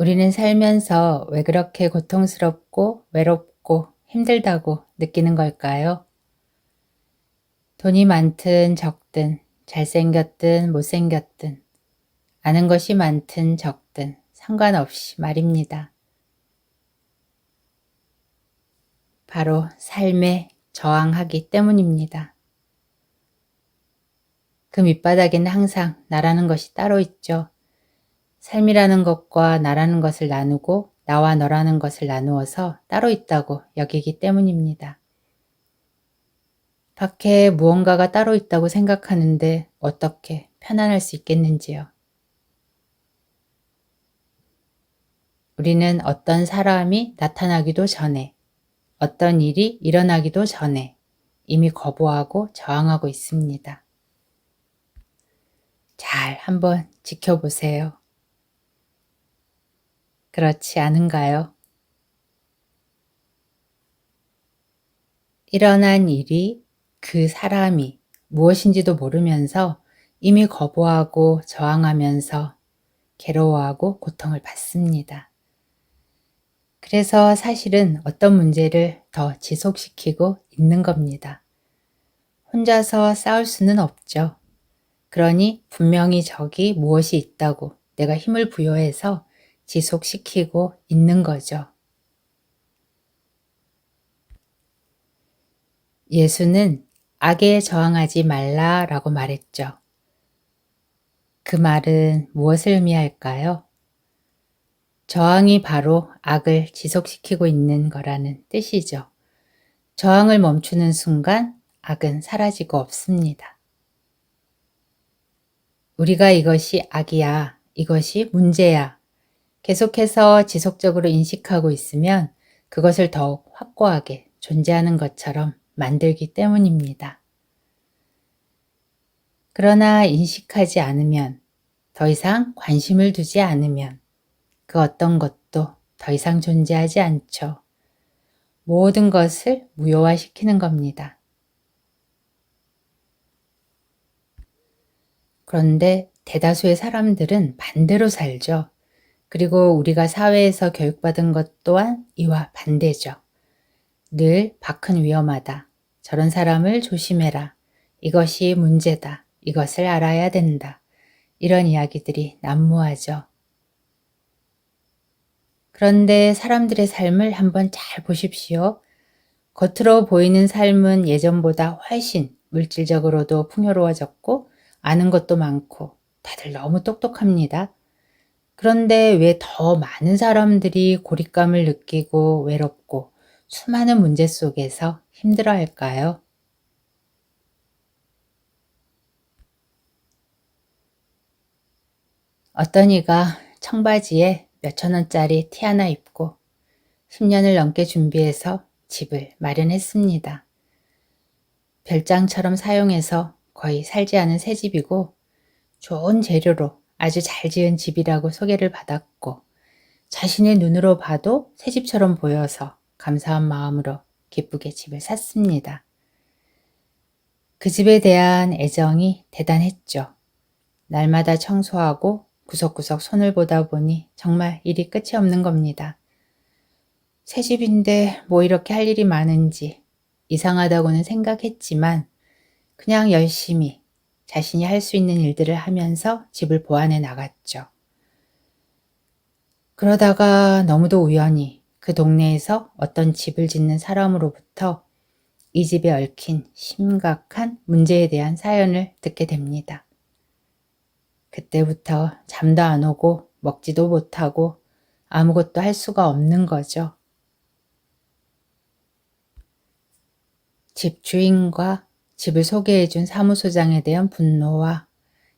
우리는 살면서 왜 그렇게 고통스럽고 외롭고 힘들다고 느끼는 걸까요? 돈이 많든 적든, 잘생겼든 못생겼든, 아는 것이 많든 적든 상관없이 말입니다. 바로 삶에 저항하기 때문입니다. 그 밑바닥에는 항상 나라는 것이 따로 있죠. 삶이라는 것과 나라는 것을 나누고 나와 너라는 것을 나누어서 따로 있다고 여기기 때문입니다. 밖에 무언가가 따로 있다고 생각하는데 어떻게 편안할 수 있겠는지요. 우리는 어떤 사람이 나타나기도 전에, 어떤 일이 일어나기도 전에 이미 거부하고 저항하고 있습니다. 잘 한번 지켜보세요. 그렇지 않은가요? 일어난 일이 그 사람이 무엇인지도 모르면서 이미 거부하고 저항하면서 괴로워하고 고통을 받습니다. 그래서 사실은 어떤 문제를 더 지속시키고 있는 겁니다. 혼자서 싸울 수는 없죠. 그러니 분명히 저기 무엇이 있다고 내가 힘을 부여해서 지속시키고 있는 거죠. 예수는 악에 저항하지 말라라고 말했죠. 그 말은 무엇을 의미할까요? 저항이 바로 악을 지속시키고 있는 거라는 뜻이죠. 저항을 멈추는 순간 악은 사라지고 없습니다. 우리가 이것이 악이야, 이것이 문제야, 계속해서 지속적으로 인식하고 있으면 그것을 더욱 확고하게 존재하는 것처럼 만들기 때문입니다. 그러나 인식하지 않으면, 더 이상 관심을 두지 않으면 그 어떤 것도 더 이상 존재하지 않죠. 모든 것을 무효화시키는 겁니다. 그런데 대다수의 사람들은 반대로 살죠. 그리고 우리가 사회에서 교육받은 것 또한 이와 반대죠. 늘 밖은 위험하다. 저런 사람을 조심해라. 이것이 문제다. 이것을 알아야 된다. 이런 이야기들이 난무하죠. 그런데 사람들의 삶을 한번 잘 보십시오. 겉으로 보이는 삶은 예전보다 훨씬 물질적으로도 풍요로워졌고 아는 것도 많고 다들 너무 똑똑합니다. 그런데 왜 더 많은 사람들이 고립감을 느끼고 외롭고 수많은 문제 속에서 힘들어할까요? 어떤 이가 청바지에 몇천 원짜리 티 하나 입고 10년을 넘게 준비해서 집을 마련했습니다. 별장처럼 사용해서 거의 살지 않은 새 집이고 좋은 재료로 아주 잘 지은 집이라고 소개를 받았고 자신의 눈으로 봐도 새 집처럼 보여서 감사한 마음으로 기쁘게 집을 샀습니다. 그 집에 대한 애정이 대단했죠. 날마다 청소하고 구석구석 손을 보다 보니 정말 일이 끝이 없는 겁니다. 새 집인데 뭐 이렇게 할 일이 많은지 이상하다고는 생각했지만 그냥 열심히 자신이 할 수 있는 일들을 하면서 집을 보완해 나갔죠. 그러다가 너무도 우연히 그 동네에서 어떤 집을 짓는 사람으로부터 이 집에 얽힌 심각한 문제에 대한 사연을 듣게 됩니다. 그때부터 잠도 안 오고 먹지도 못하고 아무것도 할 수가 없는 거죠. 집 주인과 집을 소개해준 사무소장에 대한 분노와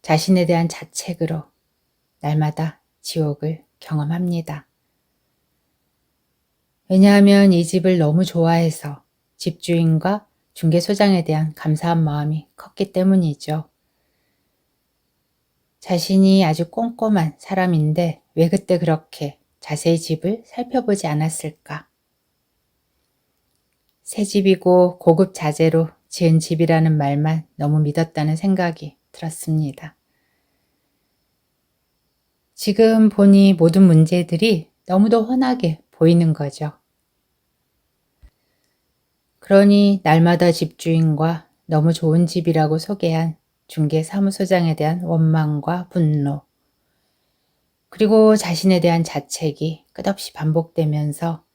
자신에 대한 자책으로 날마다 지옥을 경험합니다. 왜냐하면 이 집을 너무 좋아해서 집주인과 중개소장에 대한 감사한 마음이 컸기 때문이죠. 자신이 아주 꼼꼼한 사람인데 왜 그때 그렇게 자세히 집을 살펴보지 않았을까? 새 집이고 고급 자재로 지은 집이라는 말만 너무 믿었다는 생각이 들었습니다. 지금 보니 모든 문제들이 너무도 훤하게 보이는 거죠. 그러니 날마다 집주인과 너무 좋은 집이라고 소개한 중개사무소장에 대한 원망과 분노, 그리고 자신에 대한 자책이 끝없이 반복되면서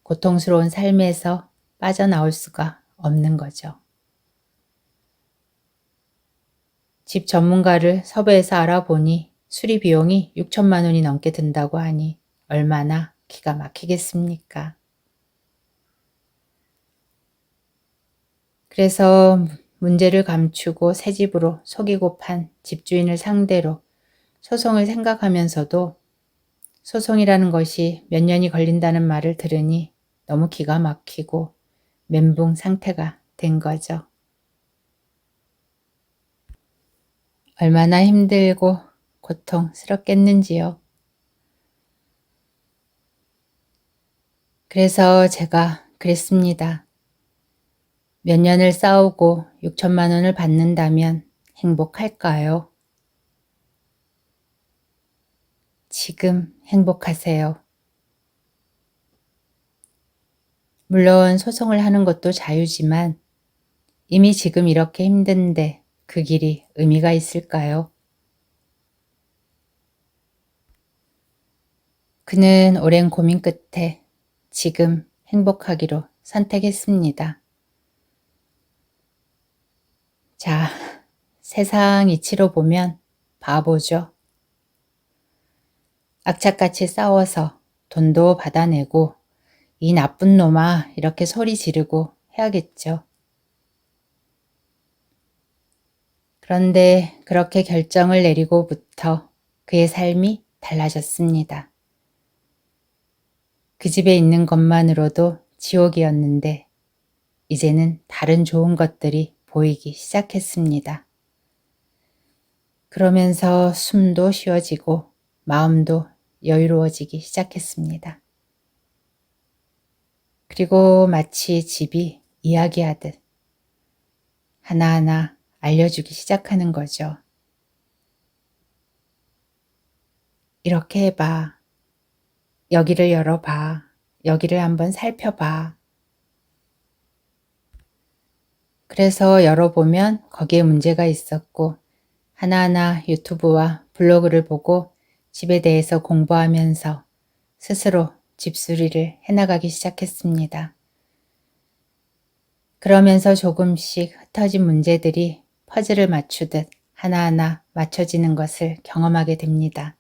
고통스러운 삶에서 빠져나올 수가 없는 거죠. 집 전문가를 섭외해서 알아보니 수리 비용이 6천만 원이 넘게 든다고 하니 얼마나 기가 막히겠습니까? 그래서 문제를 감추고 새 집으로 속이고 판 집주인을 상대로 소송을 생각하면서도 소송이라는 것이 몇 년이 걸린다는 말을 들으니 너무 기가 막히고 멘붕 상태가 된 거죠. 얼마나 힘들고 고통스럽겠는지요. 그래서 제가 그랬습니다. 몇 년을 싸우고 6천만 원을 받는다면 행복할까요? 지금 행복하세요. 물론 소송을 하는 것도 자유지만 이미 지금 이렇게 힘든데 그 길이 의미가 있을까요? 그는 오랜 고민 끝에 지금 행복하기로 선택했습니다. 자, 세상 이치로 보면 바보죠. 악착같이 싸워서 돈도 받아내고 이 나쁜 놈아 이렇게 소리 지르고 해야겠죠. 그런데 그렇게 결정을 내리고부터 그의 삶이 달라졌습니다. 그 집에 있는 것만으로도 지옥이었는데 이제는 다른 좋은 것들이 보이기 시작했습니다. 그러면서 숨도 쉬어지고 마음도 여유로워지기 시작했습니다. 그리고 마치 집이 이야기하듯 하나하나 알려주기 시작하는 거죠. 이렇게 해봐. 여기를 열어봐. 여기를 한번 살펴봐. 그래서 열어보면 거기에 문제가 있었고 하나하나 유튜브와 블로그를 보고 집에 대해서 공부하면서 스스로 집수리를 해나가기 시작했습니다. 그러면서 조금씩 흩어진 문제들이 퍼즐을 맞추듯 하나하나 맞춰지는 것을 경험하게 됩니다.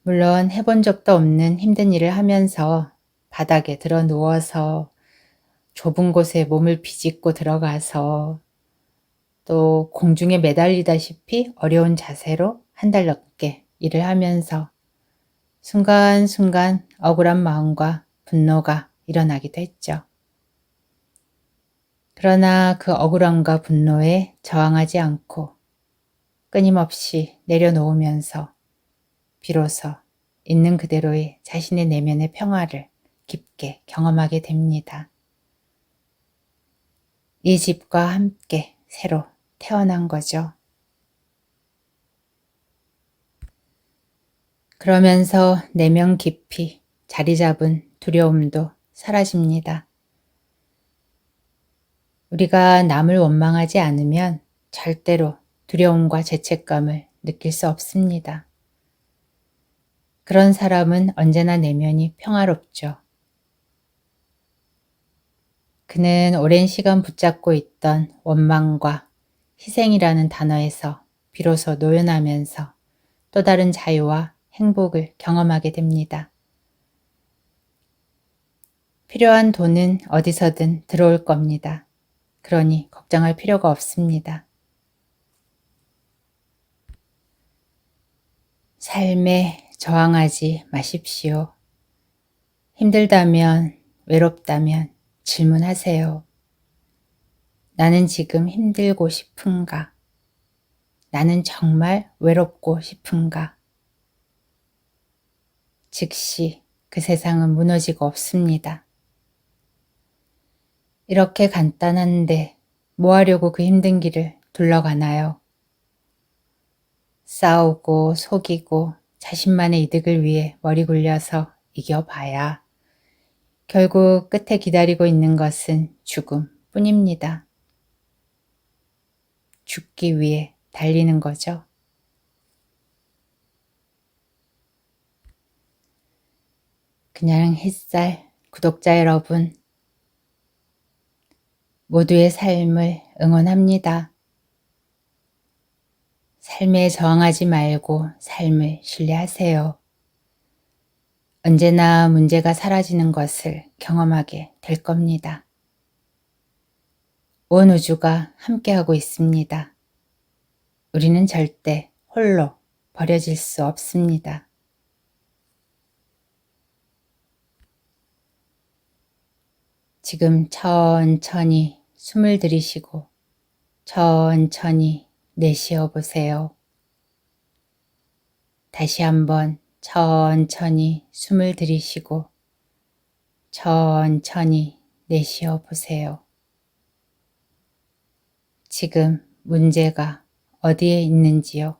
물론 해본 적도 없는 힘든 일을 하면서 바닥에 들어 누워서 좁은 곳에 몸을 비집고 들어가서 또 공중에 매달리다시피 어려운 자세로 한 달 넘게 일을 하면서 순간순간 억울한 마음과 분노가 일어나기도 했죠. 그러나 그 억울함과 분노에 저항하지 않고 끊임없이 내려놓으면서 비로소 있는 그대로의 자신의 내면의 평화를 깊게 경험하게 됩니다. 이 집과 함께 새로 태어난 거죠. 그러면서 내면 깊이 자리 잡은 두려움도 사라집니다. 우리가 남을 원망하지 않으면 절대로 두려움과 죄책감을 느낄 수 없습니다. 그런 사람은 언제나 내면이 평화롭죠. 그는 오랜 시간 붙잡고 있던 원망과 희생이라는 단어에서 비로소 노연하면서 또 다른 자유와 행복을 경험하게 됩니다. 필요한 돈은 어디서든 들어올 겁니다. 그러니 걱정할 필요가 없습니다. 삶에 저항하지 마십시오. 힘들다면, 외롭다면 질문하세요. 나는 지금 힘들고 싶은가? 나는 정말 외롭고 싶은가? 즉시 그 세상은 무너지고 없습니다. 이렇게 간단한데 뭐 하려고 그 힘든 길을 둘러가나요? 싸우고 속이고 자신만의 이득을 위해 머리 굴려서 이겨봐야 결국 끝에 기다리고 있는 것은 죽음 뿐입니다. 죽기 위해 달리는 거죠. 그냥 햇살 구독자 여러분, 모두의 삶을 응원합니다. 삶에 저항하지 말고 삶을 신뢰하세요. 언제나 문제가 사라지는 것을 경험하게 될 겁니다. 온 우주가 함께하고 있습니다. 우리는 절대 홀로 버려질 수 없습니다. 지금 천천히 숨을 들이쉬고 천천히 내쉬어 보세요. 다시 한번 천천히 숨을 들이쉬고 천천히 내쉬어 보세요. 지금 문제가 어디에 있는지요?